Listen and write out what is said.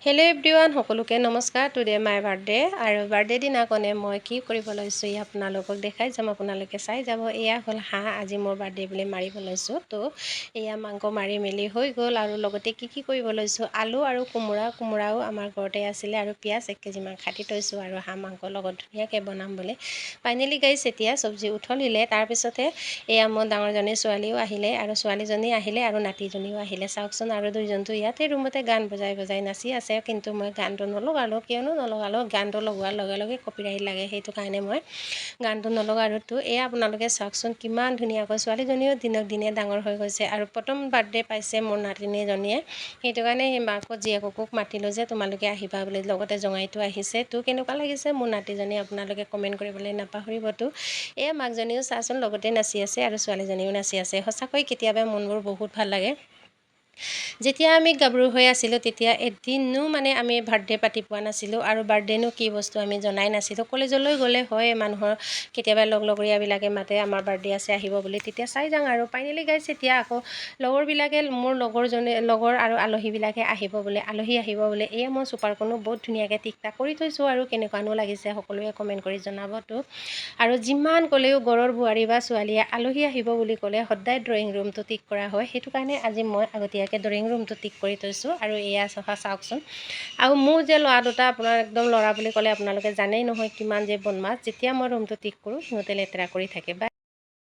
Hello' everyone, সকলোকে নমস্কাৰ। Today my birthday আৰু বাৰ্থডে দিনাখনে মই কি কৰিব লৈছোঁ এয়া আপোনালোকক দেখাই যাম, আপোনালোকে চাই যাব। এয়া হ'ল হাঁহ, আজি মোৰ বাৰ্থডে বুলি মাৰিব লৈছোঁ। তো এয়া মাংস মাৰি মেলি হৈ গ'ল আৰু লগতে কি কৰিব লৈছোঁ, আলু আৰু কোমোৰাও আমাৰ ঘৰতে আছিলে আৰু পিঁয়াজ 1 কেজিমান কাটি থৈছোঁ আৰু হাঁহ মাংসৰ লগত ধুনীয়াকৈ বনাম বুলি। ফাইনেলি গাইছ এতিয়া চব্জি উঠলিলে, তাৰপিছতে এয়া মোৰ ডাঙৰজনী ছোৱালীও আহিলে আৰু ছোৱালীজনী আহিলে আৰু নাতিজনীও আহিলে। চাওকচোন, আৰু দুইজনটো ইয়াতে ৰুমতে গান বজাই নাচি আছে। কিন্তু মই গানটো নলগালোঁ, কিয়নো নলগালোঁ, গানটো লগোৱাৰ লগে লগে কপিৰাইট লাগে, সেইটো কাৰণে মই গানটো নলগালোঁ। তো এয়া আপোনালোকে চাওকচোন কিমান ধুনীয়াকৈ ছোৱালীজনীও দিনক দিনে ডাঙৰ হৈ গৈছে আৰু প্ৰথম বাৰ্থডে পাইছে মোৰ নাতিনীজনীয়ে, সেইটো কাৰণে সেই মাকক জীয়েককো মাতিলোঁ যে তোমালোকে আহিবা বুলি, লগতে জঙাইটো আহিছে। তো কেনেকুৱা লাগিছে মোৰ নাতিজনী আপোনালোকে কমেণ্ট কৰিবলৈ নাপাহৰিবতো। এয়া মাকজনীও চাচোন লগতে নাচি আছে আৰু ছোৱালীজনীও নাচি আছে। সঁচাকৈ কেতিয়াবা মনবোৰ বহুত ভাল লাগে। যেতিয়া আমি গাভৰু হৈ আছিলোঁ তেতিয়া এদিনো আমি বাৰ্থডে পাতি পোৱা নাছিলোঁ আৰু বাৰ্থডেনো কি বস্তু আমি জনাই নাছিলোঁ। কলেজলৈ গ'লে হয় মানুহৰ কেতিয়াবা লগৰীয়াবিলাকে মাতে আমাৰ বাৰ্থডে আছে আহিব বুলি, তেতিয়া চাই যাওঁ আৰু। ফাইনেলি গাইছ এতিয়া আকৌ লগৰবিলাকে, মোৰ লগৰ আৰু আলহীবিলাকে আহিব বোলে, আলহী আহিব বোলে। এয়া মই চুপাৰখনো বহুত ধুনীয়াকৈ টিক টাক কৰি থৈছোঁ আৰু কেনেকুৱানো লাগিছে সকলোৱে কমেণ্ট কৰি জনাবতো। আৰু যিমান ক'লেও ঘৰৰ বোৱাৰী বা ছোৱালীয়ে আলহী আহিব বুলি ক'লে সদায় ড্ৰয়িং ৰুমটো টিক কৰা হয়, সেইটো কাৰণে আজি মই আগতীয়াকৈ ড্ৰয়িং ৰুমটো টিক কৰি থৈছোঁ। আৰু এয়া চাওকচোন, আৰু মোৰ যে ল'ৰা দুটা, আপোনাৰ একদম ল'ৰা বুলি ক'লে আপোনালোকে জানেই নহয় কিমান যে বদমাছ। যেতিয়া মই ৰুমটো টিক কৰোঁ সিহঁতে লেতেৰা কৰি থাকে।